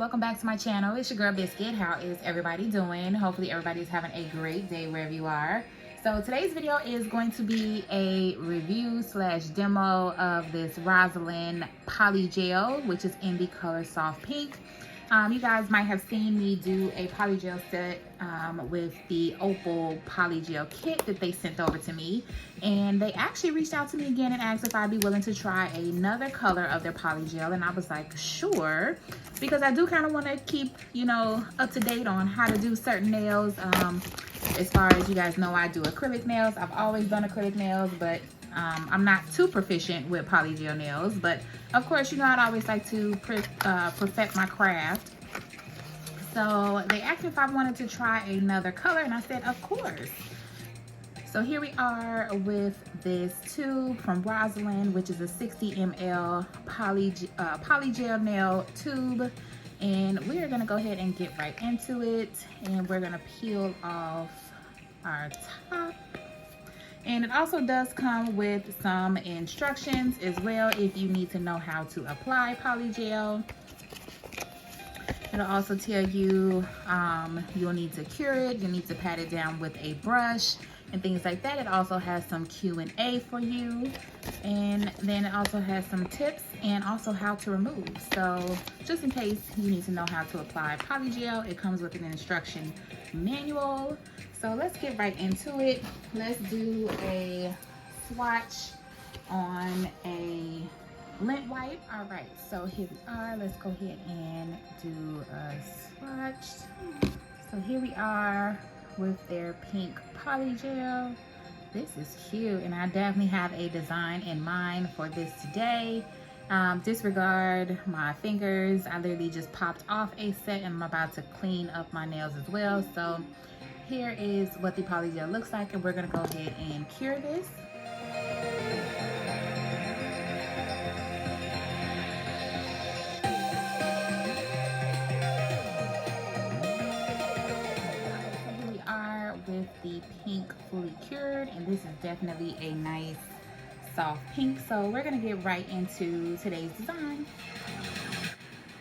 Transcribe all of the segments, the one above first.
welcome back to my channel. It's your girl Biscuit. How is everybody doing? Hopefully everybody's having a great day wherever you are. So today's video is going to be a review slash demo of this Rosiland Polygel, which is in the color soft pink. You guys might have seen me do a polygel set with the Opal polygel kit that they sent over to me, and they actually reached out to me again and asked if I'd be willing to try another color of their polygel, and I was like, sure, because I do kind of want to keep, you know, up to date on how to do certain nails. As far as you guys know, I do acrylic nails. I've always done acrylic nails, but I'm not too proficient with polygel nails, but of course, you know, I'd always like to perfect my craft. So they asked me if I wanted to try another color, and I said, of course. So here we are with this tube from Rosiland, which is a 60 ml polygel nail tube. And we are gonna go ahead and get right into it. And we're gonna peel off our top. And it also does come with some instructions as well if you need to know how to apply polygel. It'll also tell you you'll need to cure it, you'll need to pat it down with a brush and things like that. It also has some Q&A for you, and then it also has some tips and also how to remove. So just in case you need to know how to apply polygel, it comes with an instruction manual. So let's get right into it. Let's do a swatch on a lint wipe. All right, so here we are. Let's go ahead and do a swatch. So here we are with their pink polygel. This is cute, and I definitely have a design in mind for this today. Disregard my fingers. I literally just popped off a set, and I'm about to clean up my nails as well. So here is what the polygel looks like, and we're gonna go ahead and cure this. With the pink fully cured, and this is definitely a nice soft pink. So we're gonna get right into today's design.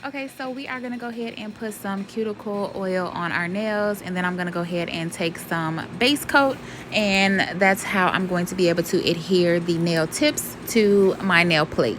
Okay, so we are gonna go ahead and put some cuticle oil on our nails, and then I'm gonna go ahead and take some base coat, and that's how I'm going to be able to adhere the nail tips to my nail plate.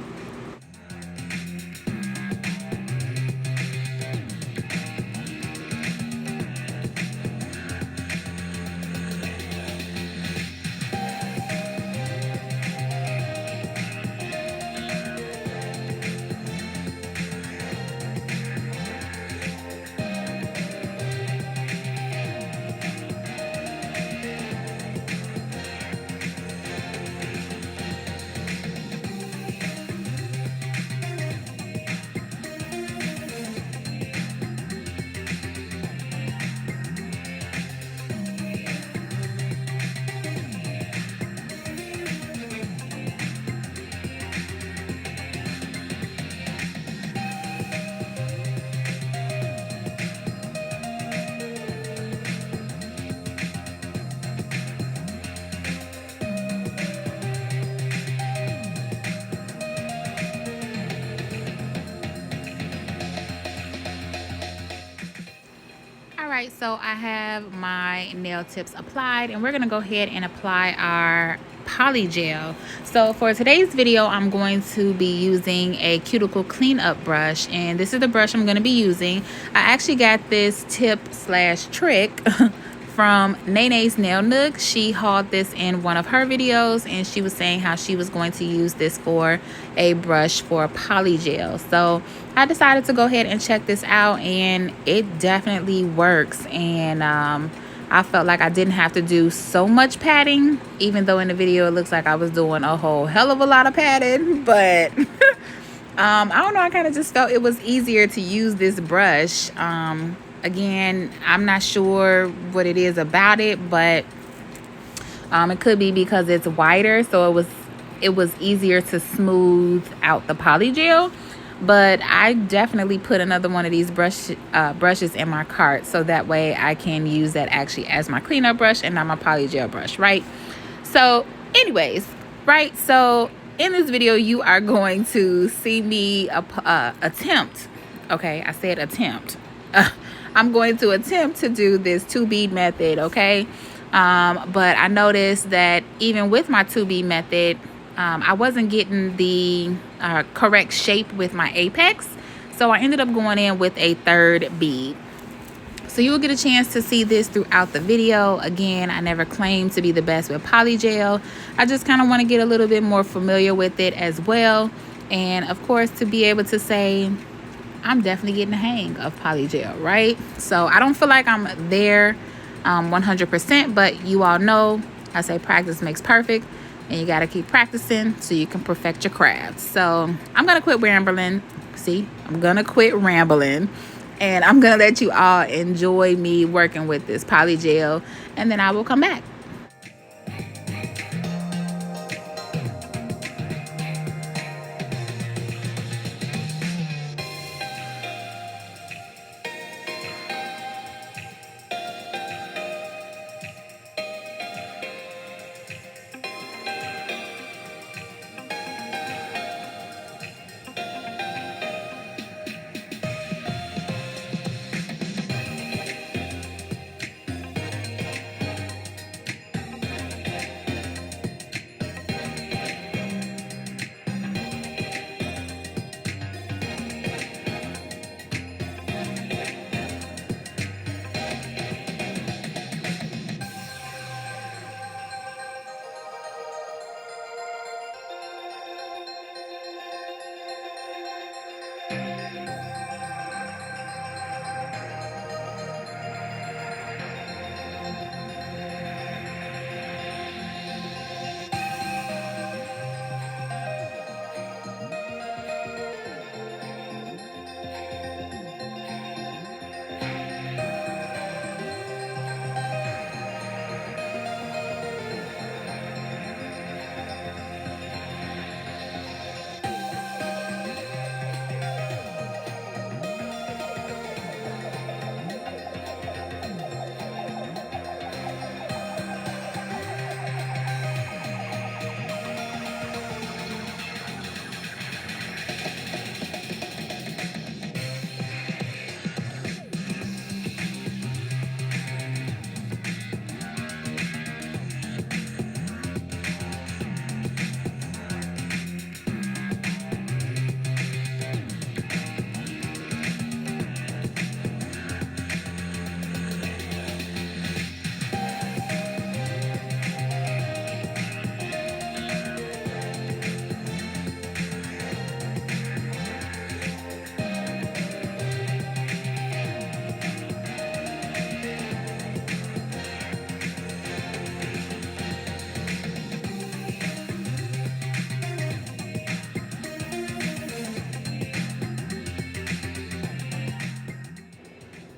Alright, so I have my nail tips applied, and we're going to go ahead and apply our polygel. So for today's video, I'm going to be using a cuticle cleanup brush, and this is the brush I'm going to be using. I actually got this tip slash trick from Nene's Nail Nook. She hauled this in one of her videos, and she was saying how she was going to use this for a brush for polygel. So I decided to go ahead and check this out, and it definitely works. And I felt like I didn't have to do so much padding, even though in the video it looks like I was doing a whole hell of a lot of padding. But I don't know, I kind of just felt it was easier to use this brush. Again, I'm not sure what it is about it, but it could be because it's wider, so it was easier to smooth out the polygel. But I definitely put another one of these brushes in my cart, so that way I can use that actually as my cleanup brush and not my polygel brush, right? So anyways, right, so in this video you are going to see me attempt Okay, I said attempt. I'm going to attempt to do this 2 bead method, okay? But I noticed that even with my 2 bead method, I wasn't getting the correct shape with my apex. So I ended up going in with a 3rd bead. So you will get a chance to see this throughout the video. Again, I never claimed to be the best with polygel. I just kind of want to get a little bit more familiar with it as well. And of course, to be able to say, I'm definitely getting the hang of polygel, right? So I don't feel like I'm there 100%, but you all know I say practice makes perfect, and you got to keep practicing so you can perfect your craft. So I'm going to quit rambling. See, I'm going to quit rambling, and I'm going to let you all enjoy me working with this polygel, and then I will come back.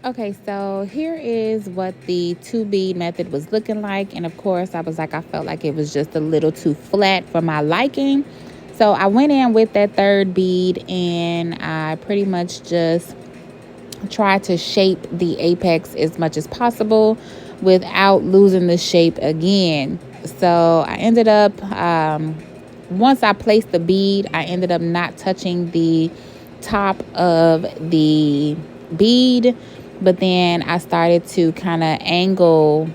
Okay, so here is what the 2 bead method was looking like. And of course, I felt like it was just a little too flat for my liking. So I went in with that 3rd bead, and I pretty much just tried to shape the apex as much as possible without losing the shape again. So I ended up, once I placed the bead, I ended up not touching the top of the bead, but then I started to kind of angle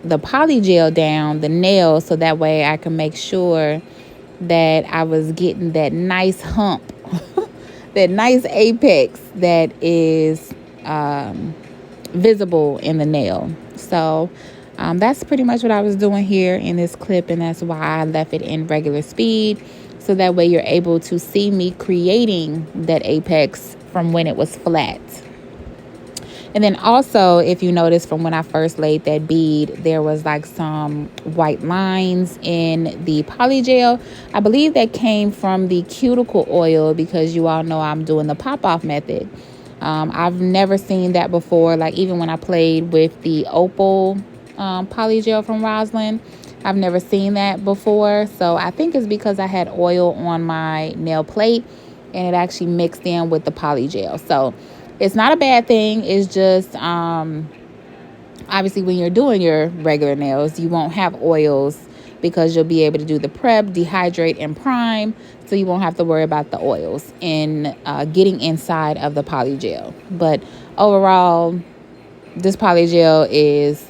the polygel down the nail so that way I can make sure that I was getting that nice hump, that nice apex that is visible in the nail. So that's pretty much what I was doing here in this clip, and that's why I left it in regular speed, so that way you're able to see me creating that apex from when it was flat. And then also, if you notice from when I first laid that bead, there was like some white lines in the polygel. I believe that came from the cuticle oil, because you all know I'm doing the pop-off method. I've never seen that before. Like even when I played with the opal polygel from Rosiland, I've never seen that before. So I think it's because I had oil on my nail plate and it actually mixed in with the polygel. So it's not a bad thing. It's just obviously when you're doing your regular nails, you won't have oils because you'll be able to do the prep, dehydrate, and prime, so you won't have to worry about the oils and getting inside of the polygel. But overall, this polygel is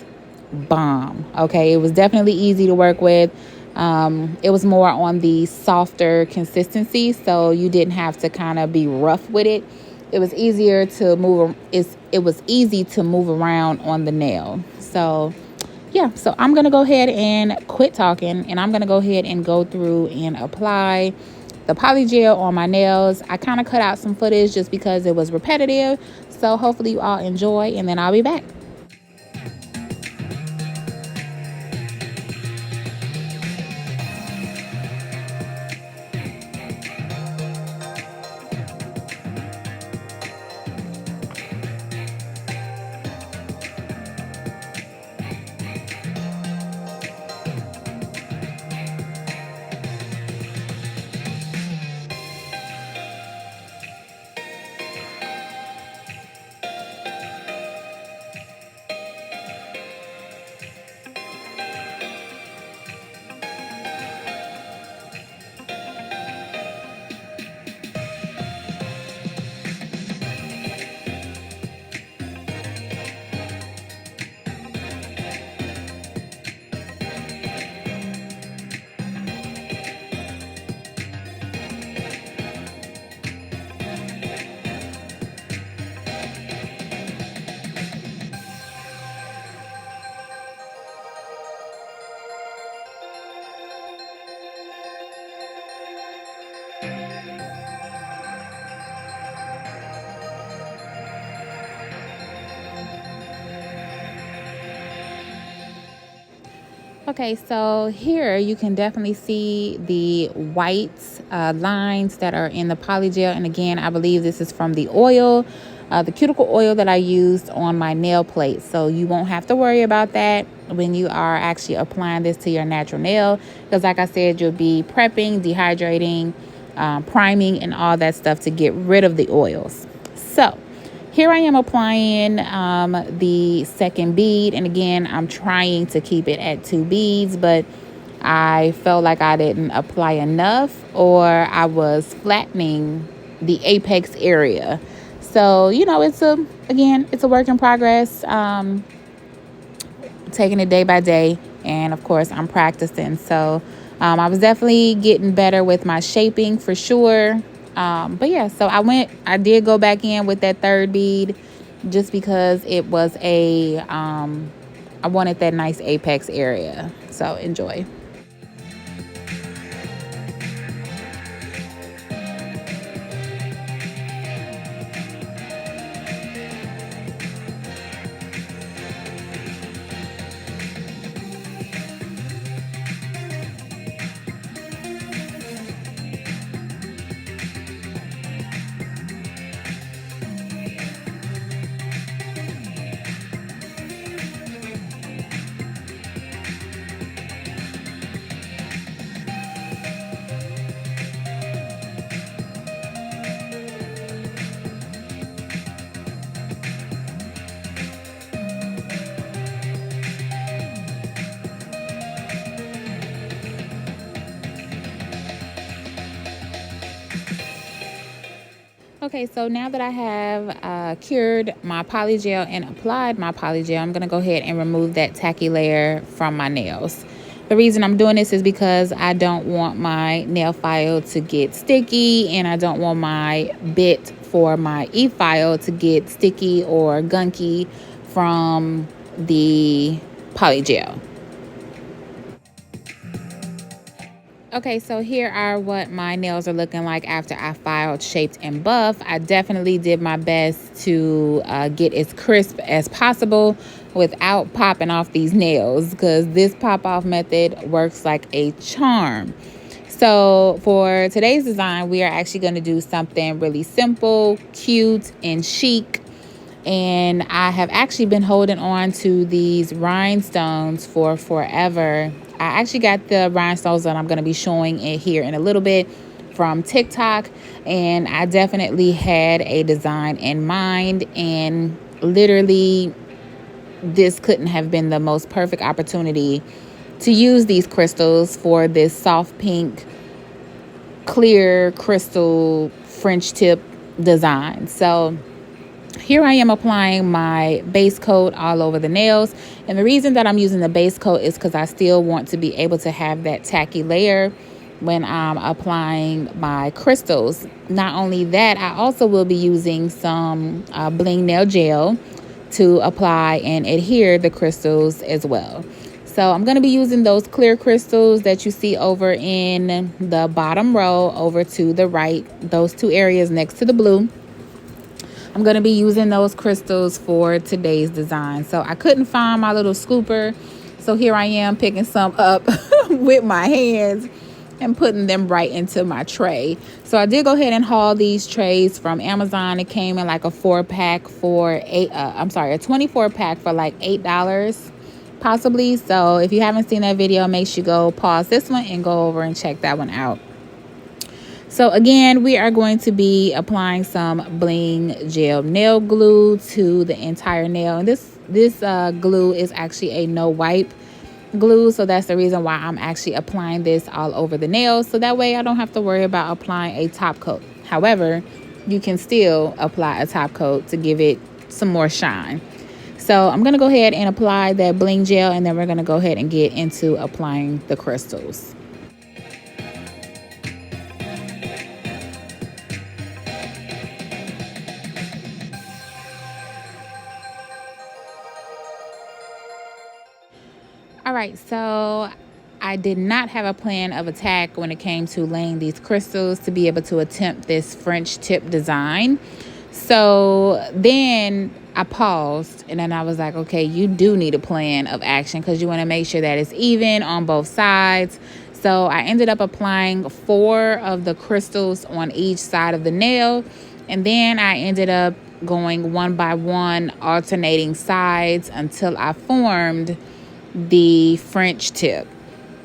bomb. Okay, it was definitely easy to work with. It was more on the softer consistency, so you didn't have to kind of be rough with it. It was easier to move. It was easy to move around on the nail. So yeah, so I'm gonna go ahead and quit talking, and I'm gonna go ahead and go through and apply the polygel on my nails. I kind of cut out some footage just because it was repetitive, so hopefully you all enjoy, and then I'll be back. Okay, so here you can definitely see the white lines that are in the polygel. And again, I believe this is from the oil, the cuticle oil that I used on my nail plate. So you won't have to worry about that when you are actually applying this to your natural nail. Because like I said, you'll be prepping, dehydrating, priming, and all that stuff to get rid of the oils. So here I am applying the second bead, and again, I'm trying to keep it at 2 beads, but I felt like I didn't apply enough, or I was flattening the apex area. So, you know, it's a work in progress, taking it day by day, and of course, I'm practicing. So, I was definitely getting better with my shaping for sure. But yeah, so I did go back in with that third bead just because it was I wanted that nice apex area. So enjoy. Okay, so now that I have cured my polygel and applied my polygel, I'm going to go ahead and remove that tacky layer from my nails. The reason I'm doing this is because I don't want my nail file to get sticky, and I don't want my bit for my e-file to get sticky or gunky from the polygel. Okay, so here are what my nails are looking like after I filed, shaped, and buffed. I definitely did my best to get as crisp as possible without popping off these nails, because this pop-off method works like a charm. So for today's design, we are actually going to do something really simple, cute, and chic. And I have actually been holding on to these rhinestones for forever. I actually got the rhinestones that I'm going to be showing it here in a little bit from TikTok, and I definitely had a design in mind, and literally this couldn't have been the most perfect opportunity to use these crystals for this soft pink clear crystal French tip design. So here I am applying my base coat all over the nails. And the reason that I'm using the base coat is because I still want to be able to have that tacky layer when I'm applying my crystals. Not only that, I also will be using some bling nail gel to apply and adhere the crystals as well. So I'm going to be using those clear crystals that you see over in the bottom row over to the right, those two areas next to the blue. I'm going to be using those crystals for today's design. So I couldn't find my little scooper. So here I am picking some up with my hands and putting them right into my tray. So I did go ahead and haul these trays from Amazon. It came in like a 4-pack for a 24-pack for like $8 possibly. So if you haven't seen that video, make sure you go pause this one and go over and check that one out. So again, we are going to be applying some bling gel nail glue to the entire nail. And this glue is actually a no wipe glue. So that's the reason why I'm actually applying this all over the nails. So that way I don't have to worry about applying a top coat. However, you can still apply a top coat to give it some more shine. So I'm going to go ahead and apply that bling gel, and then we're going to go ahead and get into applying the crystals. All right, so I did not have a plan of attack when it came to laying these crystals to be able to attempt this French tip design. So then I paused, and then I was like, okay, you do need a plan of action because you want to make sure that it's even on both sides. So I ended up applying 4 of the crystals on each side of the nail, and then I ended up going one by one, alternating sides until I formed the French tip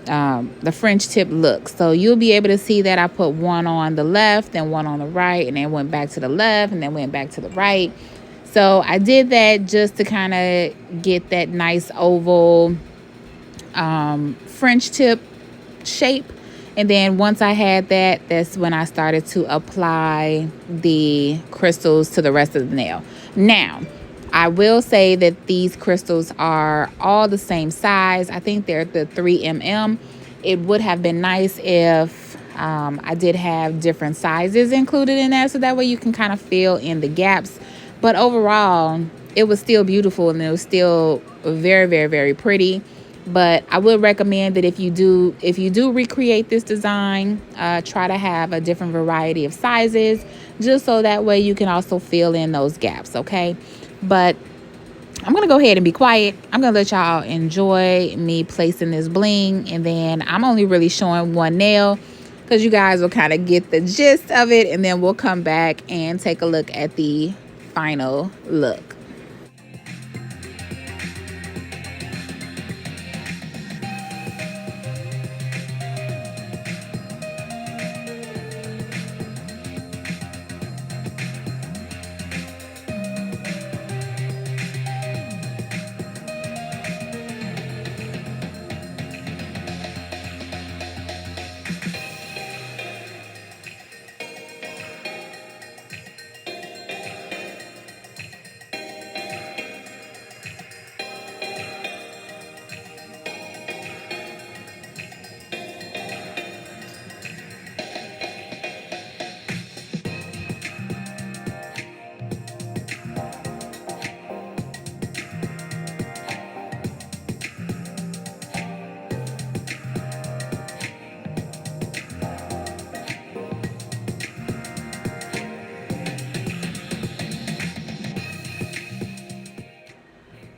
look. So you'll be able to see that I put one on the left and one on the right, and then went back to the left and then went back to the right. So I did that just to kind of get that nice oval French tip shape. And then once I had that, that's when I started to apply the crystals to the rest of the nail. Now, I will say that these crystals are all the same size. I think they're the 3mm. It would have been nice if I did have different sizes included in that, so that way you can kind of fill in the gaps. But overall, it was still beautiful, and it was still very, very, very pretty. But I would recommend that if you do recreate this design, try to have a different variety of sizes, just so that way you can also fill in those gaps, okay? But I'm going to go ahead and be quiet. I'm going to let y'all enjoy me placing this bling. And then I'm only really showing one nail because you guys will kind of get the gist of it. And then we'll come back and take a look at the final look.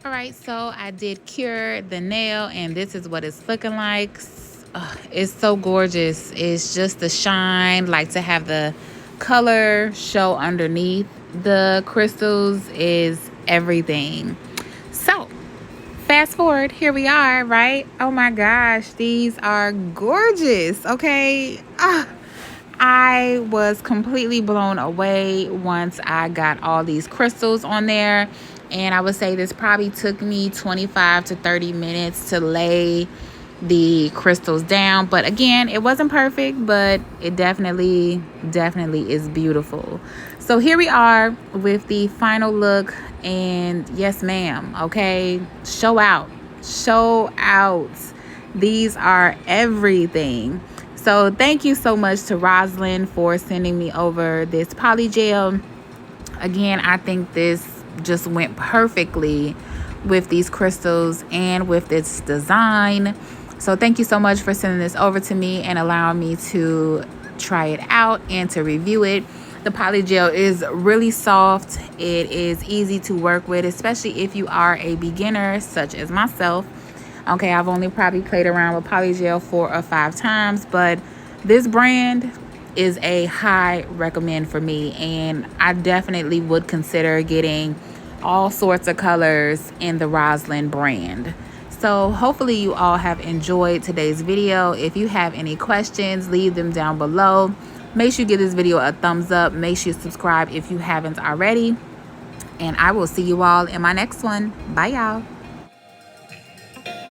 All right, so I did cure the nail, and this is what it's looking like. It's so gorgeous. It's just the shine, like to have the color show underneath the crystals is everything. So fast forward, here we are, right? Oh my gosh, these are gorgeous. Okay, I was completely blown away once I got all these crystals on there. And I would say this probably took me 25 to 30 minutes to lay the crystals down. But again, it wasn't perfect, but it definitely is beautiful. So here we are with the final look, and yes ma'am, okay, show out. These are everything. So thank you so much to Rosiland for sending me over this polygel. Again, I think this just went perfectly with these crystals and with this design. So thank you so much for sending this over to me and allowing me to try it out and to review it. The polygel is really soft. It is easy to work with, especially if you are a beginner such as myself. Okay, I've only probably played around with polygel 4 or 5 times, but this brand is a high recommend for me, and I definitely would consider getting all sorts of colors in the Rosiland brand. So hopefully you all have enjoyed today's video. If you have any questions, leave them down below. Make sure you give this video a thumbs up. Make sure you subscribe if you haven't already, and I will see you all in my next one. Bye y'all.